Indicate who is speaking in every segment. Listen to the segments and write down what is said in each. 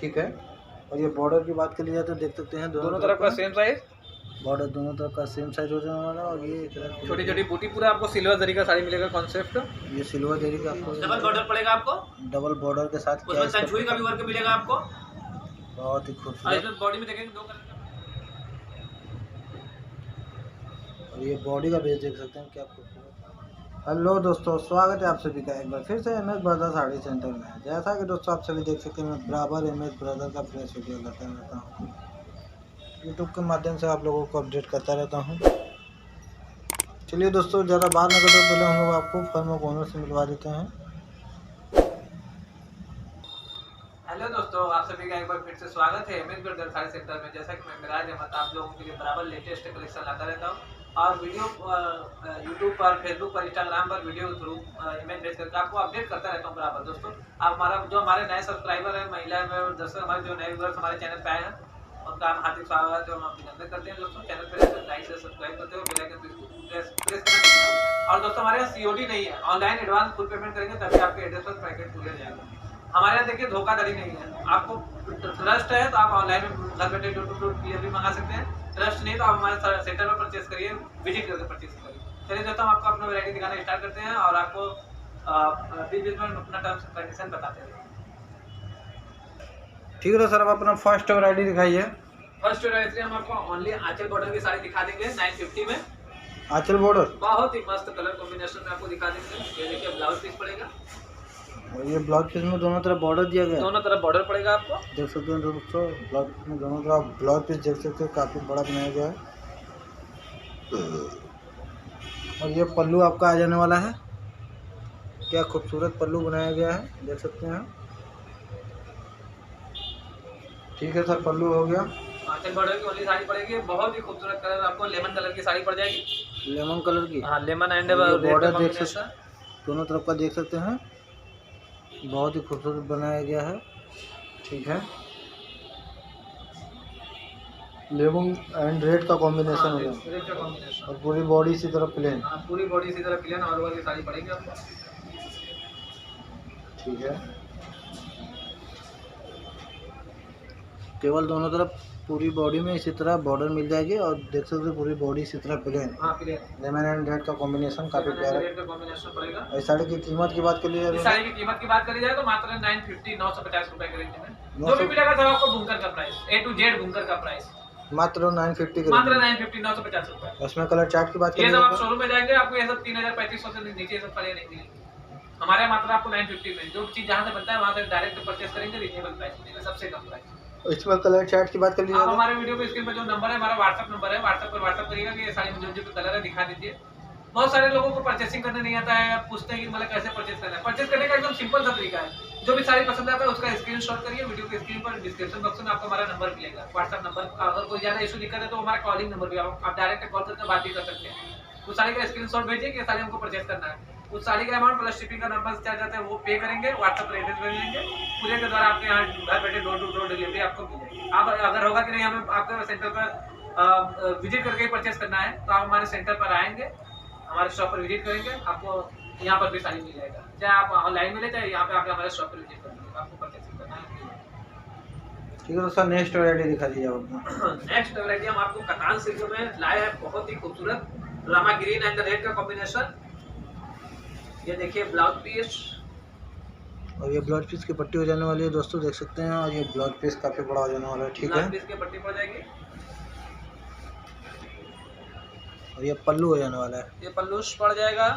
Speaker 1: ठीक है। और ये बॉर्डर की बात कर ली जाए तो देख सकते हैं
Speaker 2: दोनों तरफ का सेम साइज,
Speaker 1: बॉर्डर दोनों तरफ का सेम साइज हो जाने वाला। और ये
Speaker 2: छोटी छोटी बूटी, पूरा आपको सिल्वर जरी का साड़ी मिलेगा कॉन्सेप्ट।
Speaker 1: ये सिल्वर जरी का आपको
Speaker 2: डबल बॉर्डर पड़ेगा आपको,
Speaker 1: डबल बॉर्डर के साथ
Speaker 2: उसमें तंछुई का भी वर्क मिलेगा आपको।
Speaker 1: बहुत ही खूबसूरत।
Speaker 2: इसमें बॉडी में देखेंगे 2 कलर का।
Speaker 1: और ये बॉडी का बेस देख सकते हैं क्या खूबसूरत। हेलो दोस्तों, स्वागत है आप सभी का एक बार फिर से MS ब्रदर साड़ी सेंटर में। जैसा कि दोस्तों आप सभी देख सकते हैं, मैं बराबर MS ब्रदर का फ्रेश वीडियो लाता रहता हूँ। यूट्यूब के माध्यम से आप लोगों को अपडेट करता रहता हूँ। चलिए दोस्तों, ज़्यादा बात न करते पहले हम लोग आपको फर्म ऑफ ओनर से मिलवा देते हैं।
Speaker 2: हेलो दोस्तों, आप सभी का एक बार फिर से स्वागत है MS ब्रदर साड़ी सेंटर में। जैसा कि मैं मिराज अहमद आप लोगों के लिए बराबर लेटेस्ट कलेक्शन लाता रहता हूँ और वीडियो यूट्यूब पर, फेसबुक पर, इंस्टाग्राम पर वीडियो के थ्रू इमेज भेज करके आपको अपडेट करता रहता हूँ बराबर। दोस्तों, आप हमारे नए सब्सक्राइबर हैं, महिला और दर्शक हमारे जो नए व्यूअर्स हमारे चैनल पे आए हैं, उनका हम हार्दिक स्वागत है, हम अभिनंदन करते हैं। दोस्तों, चैनल पर लाइक से सब्सक्राइब करते हो, बेल आइकन प्रेस करना। और दोस्तों, हमारे यहाँ COD नहीं है, ऑनलाइन एडवांस फुल पेमेंट करेंगे तभी आपके एड्रेस पर पैकेट पूरा जाएगा। हमारे यहाँ देखिए धोखाधड़ी नहीं है। आपको ट्रस्ट है तो आप ऑनलाइन में घर बैठे डोर टू डोर डिलीवरी मंगा सकते हैं। ट्रस्ट नहीं तो आप हमारे सेंटर में परचेस करिए, विजिट करके परचेस करिए। चलिए दोस्तों, हम आपको अपना वैरायटी दिखाना स्टार्ट करते हैं और आपको बीच में अपना टर्म्स एंड कंडीशन बताते हैं।
Speaker 1: ठीक है तो सर, आप अपना फर्स्ट वैरायटी दिखाइए।
Speaker 2: फर्स्ट वैरायटी हम आपको ओनली आंचल बॉर्डर की साड़ी दिखा देंगे 950 में।
Speaker 1: आंचल बॉर्डर
Speaker 2: बहुत ही मस्त कलर कॉम्बिनेशन में आपको दिखा देंगे। ये देखिए ब्लाउज पीस पड़ेगा
Speaker 1: और ये ब्लाउज पीस में दोनों तरफ बॉर्डर दिया गया है।
Speaker 2: दोनों तरफ बॉर्डर पड़ेगा आपको।
Speaker 1: देख सकते हैं दोस्तों, ब्लाउज पीस में दोनों तरफ ब्लाउज पीस देख सकते हैं, काफ़ी बड़ा बनाया गया है। और ये पल्लू आपका आ जाने वाला है। क्या खूबसूरत पल्लू बनाया गया है, देख सकते हैं। ठीक है सर, पल्लू हो गया।
Speaker 2: आंचल बॉर्डर की ओनली साड़ी पड़ेगी, बहुत ही खूबसूरत कलर, आपको लेमन कलर की साड़ी पड़ जाएगी।
Speaker 1: लेमन कलर की,
Speaker 2: हाँ, लेमन एंड
Speaker 1: बॉर्डर देख सकते हैं, दोनों तरफ का देख सकते हैं, बहुत ही खूबसूरत बनाया गया है। ठीक है, लेमन एंड रेड का कॉम्बिनेशन हो गया और पूरी बॉडी इसी तरफ प्लेन।
Speaker 2: पूरी बॉडी इसी तरह प्लेन और वाली साड़ी पड़ेगी आपको।
Speaker 1: ठीक है, केवल दोनों तरफ पूरी बॉडी में इसी तरह बॉर्डर मिल जाएगी और देख सकते हो पूरी बॉडी इसी तरह प्लेन।
Speaker 2: हाँ, प्लेन
Speaker 1: लेमन एंड रेड का कॉम्बिनेशन काफी प्यारा।
Speaker 2: रेड का कॉम्बिनेशन पड़ेगा।
Speaker 1: इस साड़ी की कीमत की बात कर ली जाए,
Speaker 2: इस साड़ी की कीमत की बात करी जाए तो मात्र 950 रुपए के रेंज में जो भी मिलेगा सर आपको। बुंकर का प्राइस A to Z बुंकर का प्राइस
Speaker 1: मात्र 950
Speaker 2: मात्र 950 रुपए।
Speaker 1: उसमें कलर चार्ट की बात
Speaker 2: ये
Speaker 1: करें
Speaker 2: सब आप शोरूम में जाएंगे आपको ये सब 3000-3500 से नीचे ये सब साड़ियाँ नहीं मिलेंगी। हमारे यहाँ मात्र आपको 950 में जो चीज जहाँ से बनता है वहाँ से डायरेक्ट परचेस करेंगे, रीजनेबल प्राइस मिलेगा, सबसे कम प्राइस।
Speaker 1: इसमें कलर चार्ट की बात कर ली
Speaker 2: आप
Speaker 1: जाए,
Speaker 2: हमारे वीडियो पे स्क्रीन पर जो नंबर है हमारा व्हाट्सएप नंबर है, व्हाट्सएप पर व्हाट्सएप करिएगा कि ये साड़ी मुझे जो कलर है दिखा दीजिए। बहुत सारे लोगों को परचेसिंग करने नहीं आता है, पूछते हैं कि मतलब कैसे परचेस करना है। परचेस करने का एकदम सिंपल सा तरीका है, जो भी साड़ी पसंद आता है उसका स्क्रीनशॉट करिए, वीडियो के स्क्रीन पर डिस्क्रिप्शन बॉक्स में आपको हमारा नंबर मिलेगा, व्हाट्सएप नंबर। अगर कोई ज्यादा इशू दिक्कत है तो हमारा कॉलिंग नंबर भी आप डायरेक्ट कॉल करके बात भी कर सकते हैं। उस साड़ी का स्क्रीनशॉट भेजिए कि साड़ी हमको परचेस करना है, उस साड़ी का अमाउंट प्लस शिपिंग का नंबर चार्ज आता है वो पे करेंगे, व्हाट्सएप पर एड्रेस भेज देंगे, पूरे के द्वारा आपके यहाँ घर बैठे डोर टू डोर डिलीवरी आपको मिल जाएगी। आप अगर होगा कि नहीं हमें आपके सेंटर पर विजिट करके परचेस करना है तो आप हमारे सेंटर पर आएंगे, हमारे शॉप पर विजिट करेंगे, आपको यहाँ पर भी साड़ी मिल जाएगा। चाहे आप ऑनलाइन मिले चाहे यहाँ पे आके हमारे शॉप पर विजिट करेंगे, आपको परचेसिंग करना है।
Speaker 1: ठीक है दोस्तों, नेक्स्ट वैरायटी दिखा दीजिए आप।
Speaker 2: नेक्स्ट वैरायटी हम आपको कतान सिल्क में लाए हैं, बहुत ही खूबसूरत रामा ग्रीन एंड रेड का कॉम्बिनेशन। ये देखिए ब्लाउज पीस
Speaker 1: और ये ब्लाउज पीस की पट्टी हो जाने वाली है दोस्तों, देख सकते हैं। और ये ब्लाउज पीस काफी बड़ा हो जाने वाला है। ठीक है,
Speaker 2: पीस की पट्टी पड़ जाएगी
Speaker 1: और ये पल्लू हो जाने वाला है।
Speaker 2: ये पल्लू पड़ जाएगा।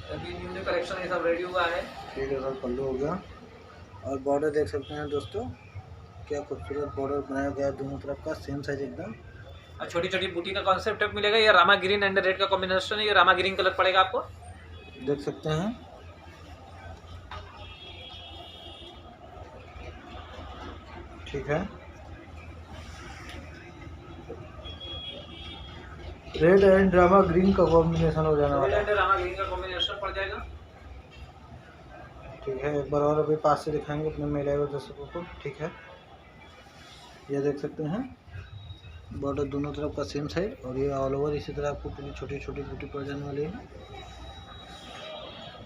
Speaker 2: अभी न्यू कलेक्शन ये सब रेडी हुआ है।
Speaker 1: ठीक है सर, पल्लू हो गया और बॉर्डर देख सकते हैं दोस्तों, क्या खूबसूरत बॉर्डर बनाया गया है, दोनों तरफ का सेम साइज एकदम।
Speaker 2: और छोटी छोटी बूटी का कॉन्सेप्ट मिलेगा। ये रामा ग्रीन एंड रेड का कॉम्बिनेशन है, ये रामा ग्रीन कलर पड़ेगा आपको,
Speaker 1: देख सकते हैं। ठीक है, रेड एंड रामा ग्रीन का कॉम्बिनेशन हो जाने वाला है।
Speaker 2: रामा ग्रीन का कॉम्बिनेशन पड़ जाएगा।
Speaker 1: ठीक है, एक बार और अभी पास से दिखाएंगे अपने महिला दर्शकों को। ठीक है, ये देख सकते हैं बॉर्डर दोनों तरफ का सेम साइज और ये ऑल ओवर इसी तरह आपको पूरी छोटी छोटी बूटी पड़ जाने वाली है।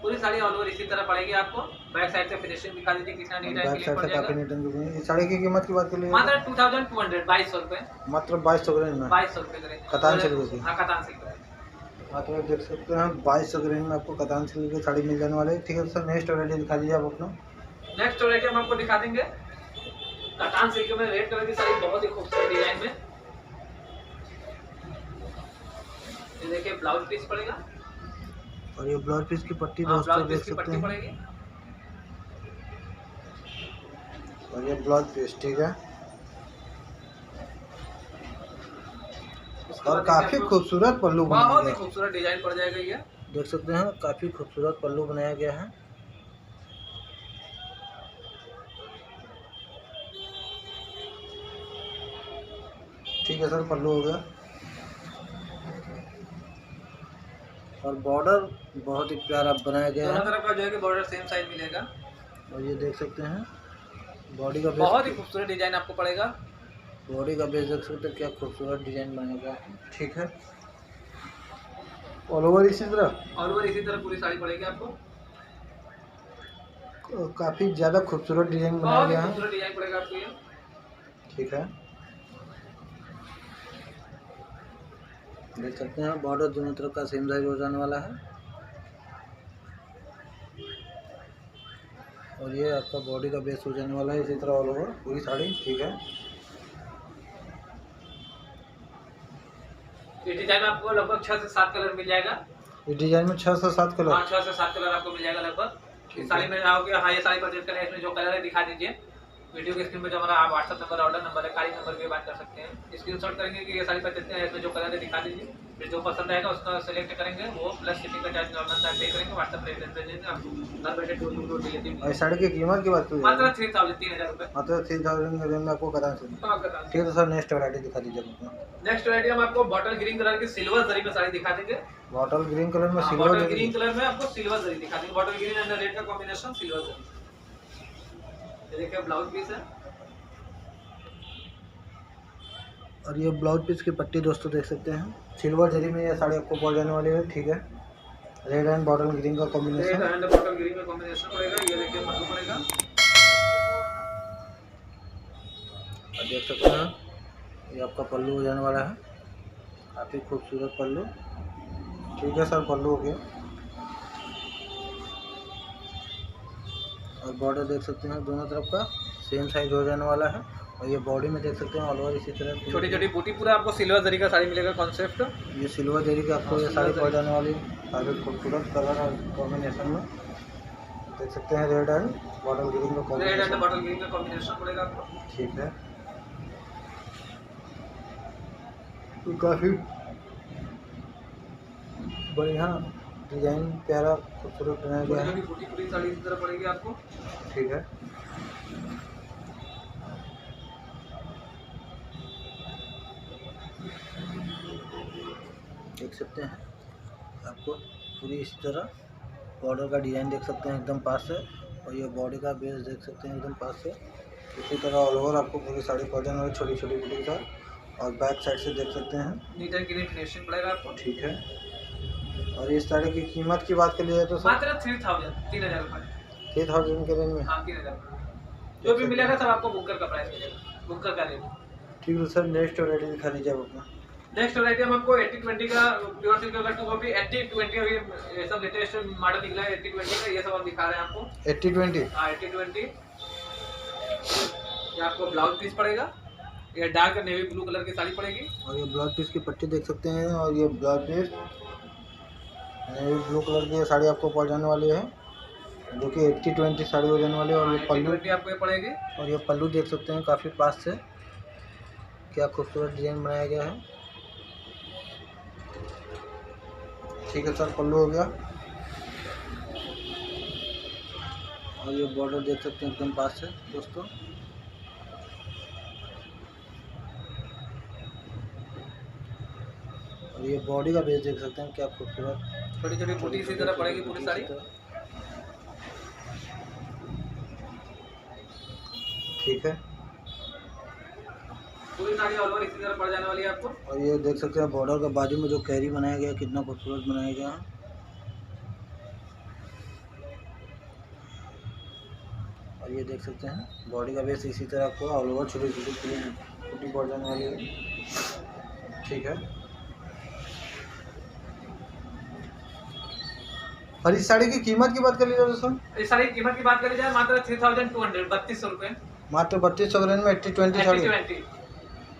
Speaker 2: पूरी साड़ी ऑल ओवर इसी तरह पड़ेगी आपको। बैक साइड से फिनिशिंग दिखा दीजिए कितना neat and
Speaker 1: back
Speaker 2: clean
Speaker 1: side
Speaker 2: पड़
Speaker 1: से काफी
Speaker 2: जाएगा।
Speaker 1: Neat and clean. इस साड़ी की कीमत की बात कर लिए
Speaker 2: मात्र 2200 2200 रुपये।
Speaker 1: मात्र 2200 के रेंज में
Speaker 2: 2200 रुपये के रेंज।
Speaker 1: कतान सिल्क की।
Speaker 2: हाँ कतान सिल्क।
Speaker 1: मात्र देख सकते हैं 2200 के रेंज में आपको कतान सिल्क की साड़ी मिल जाने वाली है। ठीक है सर, नेक्स्ट वैरायटी दिखा दीजिए आप अपना।
Speaker 2: नेक्स्ट वैरायटी हम आपको दिखा देंगे कतान सिल्क में रेड कलर की साड़ी, बहुत ही खूबसूरत डिजाइन में। ये देखिए ब्लाउज पीस पड़ेगा
Speaker 1: और ये ब्लाउज पीस की पट्टी
Speaker 2: ब्लाउज
Speaker 1: दोस्तों देख
Speaker 2: पीस की
Speaker 1: सकते
Speaker 2: पट्टी
Speaker 1: हैं।
Speaker 2: पड़ेगी।
Speaker 1: और ये ब्लाउज पीस ठीक है।
Speaker 2: उसके
Speaker 1: और
Speaker 2: बाद
Speaker 1: काफी
Speaker 2: देखिए आपको
Speaker 1: खूबसूरत पल्लू बनाया
Speaker 2: बहुत ही
Speaker 1: गया है।
Speaker 2: खूबसूरत डिजाइन पड़ जाएगा ये।
Speaker 1: देख सकते हैं काफी खूबसूरत पल्लू बनाया गया है। ठीक है सर, पल्लू हो गया। और बॉर्डर बहुत ही प्यारा बनाया गया
Speaker 2: दोनों
Speaker 1: है।
Speaker 2: तरफ का जो है कि बॉर्डर सेम साइज मिलेगा।
Speaker 1: और ये देख सकते हैं बॉडी का
Speaker 2: बहुत ही
Speaker 1: बेस,
Speaker 2: खूबसूरत डिजाइन आपको पड़ेगा।
Speaker 1: बॉडी का बेस देख सकते हैं क्या खूबसूरत डिजाइन बनाया गया है। ठीक है, ऑल ओवर इसी तरह
Speaker 2: और वो इसी तरह पूरी साड़ी पड़ेगी आपको।
Speaker 1: काफी ज्यादा खूबसूरत डिजाइन बनाया
Speaker 2: बहुत ही
Speaker 1: गया है।
Speaker 2: खूबसूरत डिजाइन पड़ेगा आपको ये।
Speaker 1: ठीक है, देख सकते हैं बॉर्डर दोनों तरफ का सेम साइज हो जाने वाला है। और ये आपका बॉडी का बेस हो जाने वाला है इसी तरह ऑल ओवर पूरी साड़ी। ठीक है,
Speaker 2: इस डिजाइन में आपको लगभग 6 से 7 कलर मिल जाएगा।
Speaker 1: इस डिजाइन में 6 से 7 कलर।
Speaker 2: हाँ 6 से 7 कलर आपको मिल जाएगा लगभग। इस साड़ी में आओगे, हाँ ये साड़ी परचेज करें, इसमें जो कलर है दिखा दीजिए। वीडियो के स्क्रीन पे जो हमारा आप व्हाट्सएप नंबर ऑर्डर नंबर है, खाली नंबर पे बात कर सकते हैं। स्क्रीनशॉट करेंगे कि ये साड़ी परचेज करें, इसमें जो कलर है दिखा दीजिए। फिर जो पसंद आएगा उसका सेलेक्ट करेंगे, वो प्लस शिपिंग का चार्ज नॉर्मल चार्ज पे करेंगे, व्हाट्सएप पे भेजेंगे आपको घर बैठे डोर डिलीवरी।
Speaker 1: और इस साड़ी की कीमत की बात करिए
Speaker 2: मात्र 3000 रुपये।
Speaker 1: मात्र 3000 के रेंज में आपको कतान सिल्क। ठीक है तो सर नेक्स्ट वैरायटी दिखा दीजिए अपना।
Speaker 2: नेक्स्ट वैरायटी हम आपको बॉटल ग्रीन कलर की सिल्वर जरी में साड़ी दिखा देंगे।
Speaker 1: बॉटल ग्रीन कलर में सिल्वर
Speaker 2: बॉटल ग्रीन कलर में आपको सिल्वर जरी दिखा देंगे। बॉटल ग्रीन एंड रेड का कॉम्बिनेशन सिल्वर जरी। ये देखिए ब्लाउज पीस है।
Speaker 1: और ये ब्लाउज पीस की पट्टी दोस्तों देख सकते हैं सिल्वर जरी में ये साड़ी आपको पड़ जाने वाली है। ठीक है, रेड एंड बॉटल ग्रीन का
Speaker 2: red
Speaker 1: combination.
Speaker 2: And bottle green में कॉम्बिनेशन पड़ेगा। ये देखिए पल्लू पड़ेगा।
Speaker 1: और देख सकते हैं ये आपका पल्लू हो जाने वाला है, काफ़ी खूबसूरत पल्लू। ठीक है सर, पल्लू हो गया। और बॉर्डर देख सकते हैं दोनों तरफ का सेम साइज हो जाने वाला है। और ये बॉडी में देख सकते हैं ऑल ओवर इसी तरह
Speaker 2: छोटी छोटी बूटी पूरा आपको सिल्वर जरी का साड़ी मिलेगा कॉन्सेप्ट।
Speaker 1: ये सिल्वर जरी की आपको ये साड़ी पड़ जाने वाली है, काफ़ी खूबसूरत कलर और कॉम्बिनेशन में देख सकते हैं रेड एंड बॉटल ग्रीन का
Speaker 2: red and
Speaker 1: combination.
Speaker 2: Bottle green का कॉम्बिनेशन पड़ेगा आपको।
Speaker 1: ठीक है, तो काफ़ी बढ़िया डिजाइन प्यारा खूबसूरत बनाया गया है।
Speaker 2: बूटी पूरी साड़ी इस तरह पड़ेगी आपको।
Speaker 1: ठीक है, देख सकते हैं आपको पूरी इस तरह बॉर्डर का डिज़ाइन देख सकते हैं एकदम पास से। और ये बॉडी का बेस देख सकते हैं एकदम पास से। इसी तरह ऑल ओवर आपको पूरी साड़ी पड़ जाने वाली छोटी छोटी बूटी का। और बैक साइड से देख सकते हैं
Speaker 2: नीट एंड क्लीन फिनिशिंग पड़ेगा आपको।
Speaker 1: ठीक है, और इस साड़ी की कीमत की बात कर लिए तो सर
Speaker 2: मात्र 3000 रुपये।
Speaker 1: 3000 के रेंज में।
Speaker 2: हाँ 3000 जो भी मिलेगा सब आपको बुकर का प्राइस मिलेगा, बुकर का रेट।
Speaker 1: ठीक है सर, नेक्स्ट वैरायटी दिखा दीजिए आप अपना।
Speaker 2: नेक्स्ट वैरायटी हम आपको 80-20 का प्योर सिल्क का 2 कॉपी 80-20 अभी ये सब लेटेस्ट मॉडल निकला है 80-20 का, ये सब हम दिखा रहे हैं आपको।
Speaker 1: 80-20।
Speaker 2: हाँ 80-20। ये आपको ब्लाउज पीस पड़ेगा। ये डार्क नेवी ब्लू कलर की साड़ी पड़ेगी।
Speaker 1: और ये ब्लाउज पीस की पट्टी देख सकते हैं। और ये blouse piece navy blue colour की ये साड़ी आपको पड़ जाने वाली है, जो कि 80-20 साड़ी हो जाने वाली है। और ये पल्लू
Speaker 2: 80-20 आपको ये पड़ेगी।
Speaker 1: और ये पल्लू देख सकते हैं काफ़ी पास से क्या खूबसूरत डिजाइन बनाया गया है। ठीक है सर, पल्लू हो गया। और ये बॉर्डर देख सकते हैं एकदम पास से दोस्तों। और ये बॉडी का बेस देख सकते हैं क्या खूबसूरत।
Speaker 2: छोटी छोटी बूटी इसी तरह पड़ेगी पूरी साड़ी।
Speaker 1: ठीक है,
Speaker 2: पूरी साड़ी ऑल ओवर इसी तरह पड़ जाने वाली है आपको।
Speaker 1: और ये देख सकते हैं बॉर्डर का बाजू में जो कैरी बनाया गया है कितना खूबसूरत बनाया गया है। ये देख सकते हैं बॉडी का बेस इसी तरह आपको ऑल ओवर छोटी छोटी छोटी पड़ जाने वाली है। ठीक है, और इस साड़ी की कीमत की बात कर लीजिए दोस्तों।
Speaker 2: इस साड़ी की कीमत की बात करी जाए मात्र 3200 3200 रुपये,
Speaker 1: मात्र 3200 के रेंज में 80-20 साड़ी।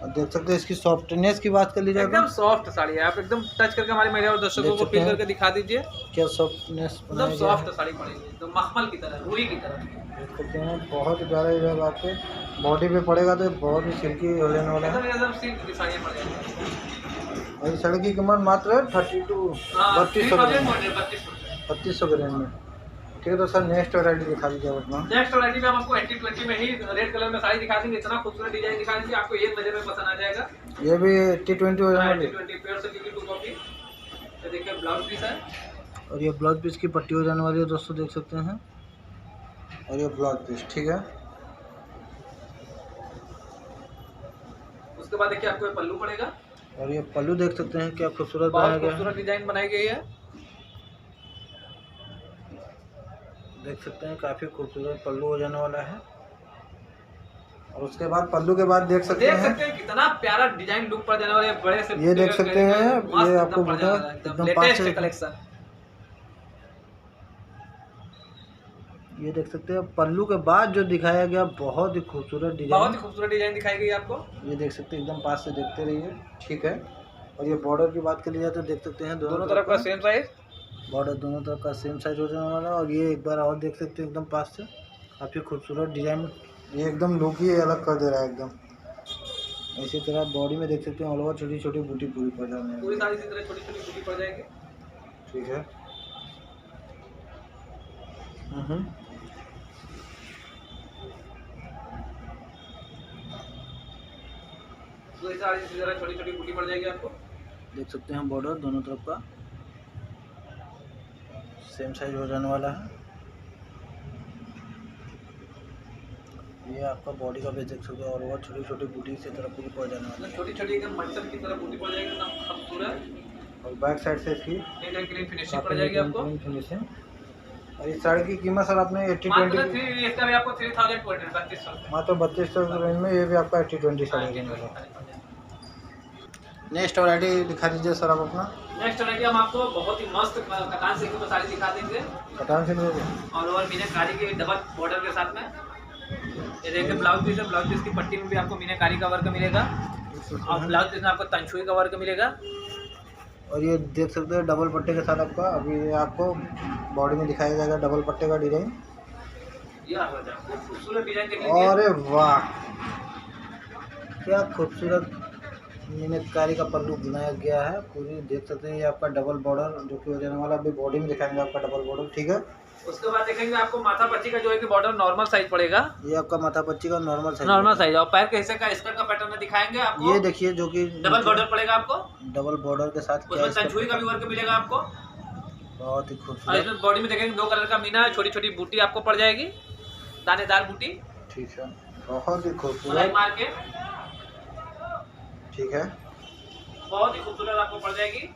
Speaker 1: और देख सकते हैं इसकी सॉफ्टनेस की बात कर लीजिए,
Speaker 2: एकदम सॉफ्ट साड़ी है। आप एकदम टच करके हमारे महिला और दर्शकों को फील करके दिखा दीजिए
Speaker 1: क्या सॉफ्टनेस,
Speaker 2: एकदम सॉफ्ट साड़ी पड़ेगी, एकदम मखमल की तरह, रुई की तरह।
Speaker 1: देख सकते हैं बहुत ही प्यारा, जब आपके बॉडी पे पड़ेगा तो बहुत ही सिल्की हो जाने वाला है।
Speaker 2: एकदम सिल्क की साड़ियाँ पड़ जाएंगी।
Speaker 1: और इस साड़ी की कीमत मात्र 3200 के रेंज में। ठीक है, तो सर नेक्स्ट वैरायटी दिखा दीजिए अपना।
Speaker 2: नेक्स्ट वैरायटी में हम आपको 80-20 में ही रेड कलर में साड़ी दिखा देंगे। इतना खूबसूरत डिजाइन दिखा देंगे, आपको एक नजर में पसंद आ जाएगा।
Speaker 1: ये भी 80-20 हो जाने वाली।
Speaker 2: 80-20 पेयर से लीजिए 2 कॉपी। ये देखिए ब्लाउज पीस है,
Speaker 1: और ये ब्लाउज पीस की पट्टी हो जाने वाली है दोस्तों, देख सकते हैं। और ये ब्लाउज पीस, ठीक है।
Speaker 2: उसके बाद देखिए आपको ये पल्लू पड़ेगा,
Speaker 1: और ये पल्लू देख सकते हैं क्या खूबसूरत बनाया
Speaker 2: बहुत
Speaker 1: गया है।
Speaker 2: खूबसूरत डिजाइन बनाई गई है।
Speaker 1: देख सकते हैं काफी खूबसूरत पल्लू हो जाने वाला है। और उसके बाद पल्लू के बाद देख सकते हैं
Speaker 2: कितना प्यारा डिजाइन लुक पड़ जाने वाला है। बड़े से
Speaker 1: ये देख सकते हैं, ये आपको
Speaker 2: एकदम लेटेस्ट कलेक्शन।
Speaker 1: ये देख सकते हैं पल्लू के बाद जो दिखाया गया बहुत ही खूबसूरत डिजाइन,
Speaker 2: बहुत ही खूबसूरत डिजाइन दिखाई गई आपको।
Speaker 1: ये देख सकते हैं, एकदम पास से देखते रहिए। ठीक है, और ये बॉर्डर की बात कर ली जाए तो देख सकते हैं
Speaker 2: दोनों तरफ का सेम साइज,
Speaker 1: बॉर्डर दोनों तरफ का सेम साइज हो जाने वाला है। और ये एक बार और देख सकते हैं एकदम पास से, काफ़ी खूबसूरत डिजाइन, ये एकदम लुक ही अलग कर दे रहा है एकदम। इसी तरह बॉडी में देख सकते हैं ऑल ओवर छोटी छोटी बूटी पूरी पड़ जाने
Speaker 2: पूरी साड़ी इसी तरह छोटी छोटी बूटी पड़ जाएगी।
Speaker 1: ठीक है।
Speaker 2: पूरी साड़ी इसी तरह छोटी छोटी बूटी पड़ जाएगी आपको।
Speaker 1: देख सकते हैं बॉर्डर दोनों तरफ का सेम साइज हो जाने वाला है। ये आपका बॉडी का बेस देख सकते हैं और वो छोटी छोटी बूटी से तरफ पूरी पड़ जाने वाला है।
Speaker 2: छोटी छोटी एकदम मटन की तरह बूटी पड़ जाएगी, एकदम खूबसूरत।
Speaker 1: और बैक साइड से इसकी
Speaker 2: नीट एंड क्लीन फिनिशिंग पड़ जाएगी आपको।
Speaker 1: फिनिशिंग। और इस साड़ी की कीमत सर आपने 80-20
Speaker 2: इसका भी आपको 3200
Speaker 1: मात्र 3200 रेंज में, ये भी आपका 80-20 साड़ी देंगे। नेक्स्ट वैरायटी दिखा दीजिए सर आप अपना।
Speaker 2: नेक्स्ट वैरायटी हम आपको बहुत ही मस्त कटान सिल्क में साड़ी दिखा देंगे।
Speaker 1: कटान सिल्क
Speaker 2: और मीनाकारी के डबल बॉर्डर के साथ में। ये देखिए ब्लाउज पीस है, ब्लाउज पीस की पट्टी में भी आपको मीनाकारी का वर्क मिलेगा और ब्लाउज पीस में आपको तंछुई का वर्क मिलेगा।
Speaker 1: और ये देख सकते हैं डबल पट्टे के साथ आपका, अभी ये आपको बॉडी में दिखाया जाएगा डबल पट्टे का डिजाइन।
Speaker 2: खूबसूरत डिजाइन।
Speaker 1: अरे वाह, क्या खूबसूरत मीनाकारी का पल्लू बनाया गया है पूरी, देख सकते हैं। ये आपका डबल बॉर्डर जो कि हो जाने वाला, अभी बॉडी में दिखाएंगे आपका डबल बॉर्डर। ठीक है,
Speaker 2: उसके बाद देखेंगे आपको माथा पच्ची का जो है कि बॉर्डर नॉर्मल साइज पड़ेगा।
Speaker 1: ये आपका माथा पच्ची का नॉर्मल साइज
Speaker 2: और पैर के हिस्से का स्कर्ट का पैटर्न में दिखाएंगे आपको।
Speaker 1: ये देखिए जो कि
Speaker 2: डबल बॉर्डर पड़ेगा आपको,
Speaker 1: डबल बॉर्डर के साथ
Speaker 2: उसमें तंछुई का भी वर्क मिलेगा आपको।
Speaker 1: बहुत ही
Speaker 2: और
Speaker 1: खूबसूरत।
Speaker 2: इसमें बॉडी में देखेंगे 2 कलर का मीना, छोटी छोटी बूटी आपको पड़ जाएगी, दानेदार बूटी।
Speaker 1: ठीक है, बहुत ही खूबसूरत
Speaker 2: मार के।
Speaker 1: ठीक है,
Speaker 2: बहुत ही खूबसूरत आपको पड़ जाएगी।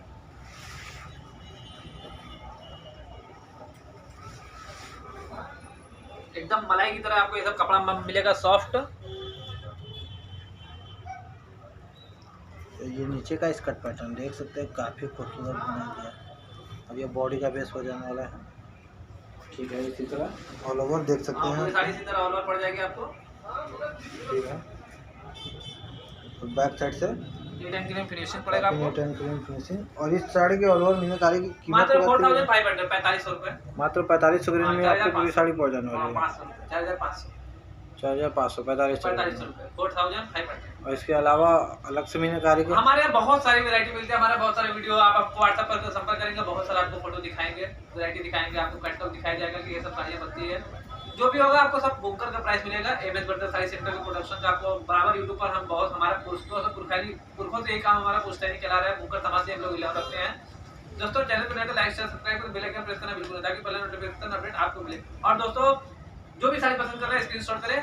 Speaker 2: एकदम मलाई की तरह आपको ये सब कपड़ा मिलेगा, सॉफ्ट।
Speaker 1: ये नीचे का स्कर्ट पैटर्न देख सकते हैं, काफी खूबसूरत बनाया गया। अब ये बॉडी का बेस हो जाने वाला है। ठीक है, इसी तरह ऑल ओवर देख सकते हैं,
Speaker 2: साड़ी इसी तरह ऑल ओवर पड़ जाएगी आपको।
Speaker 1: ठीक है, तो बैक साइड से
Speaker 2: नीट एंड क्लीन फिनिशिंग पड़ेगा आपको।
Speaker 1: Neat and clean finishing. और इस साड़ी के ऑल ओवर मीनाकारी की कीमत
Speaker 2: मात्र 4500 4500 रुपए,
Speaker 1: मात्र 4500 के रेंज में आपको पूरी साड़ी पड़ जाने वाली है।
Speaker 2: 4500
Speaker 1: 4500 4500
Speaker 2: रुपए 4500।
Speaker 1: और इसके अलावा अलग से मीनाकारी के
Speaker 2: हमारे यहाँ बहुत सारी वैरायटी मिलती है। हमारे बहुत सारे वीडियो आप आपको व्हाट्सएप पर संपर्क करेंगे, बहुत सारा आपको फोटो दिखाएंगे, वैरायटी दिखाएंगे, आपको कैटलॉग दिखाया जाएगा कि ये सब साड़ियाँ बनती है। जो भी होगा आपको सब बुकर का प्राइस मिलेगा। एमएस ब्रदर साड़ी सेंटर के प्रोडक्शन का आपको बराबर यूट्यूब पर हम बहुत हमारा पुरखों से यही काम हमारा पुश्तैनी चला रहा है। बुकर तमाशे हम लोग इलाव रखते हैं। दोस्तों चैनल को लाइक शेयर सब्सक्राइब कर बेल आइकन प्रेस करना बिल्कुल ताकि पहले नोटिफिकेशन अपडेट आपको मिले। और दोस्तों जो भी साड़ी पसंद कर रहे हैं स्क्रीनशॉट करें।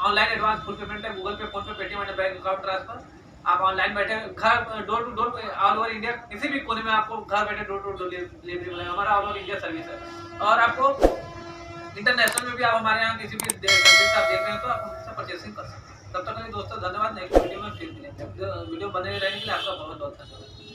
Speaker 2: ऑनलाइन एडवांस फुल पेमेंट है, Google Pay, PhonePe, Paytm and bank account transfer. आप ऑनलाइन बैठे घर door to door all over India किसी भी कोने में आपको घर बैठे डोर टू डोर डिलीवरी मिलेगा। हमारा ऑल ओवर इंडिया सर्विस है। और आपको इंटरनेशनल में भी आप हमारे यहाँ किसी भी लिए दोस्तों धन्यवाद। नेक्स्ट वीडियो में फिर मिलेंगे। वीडियो बने रहने के लिए आपका बहुत बहुत धन्यवाद।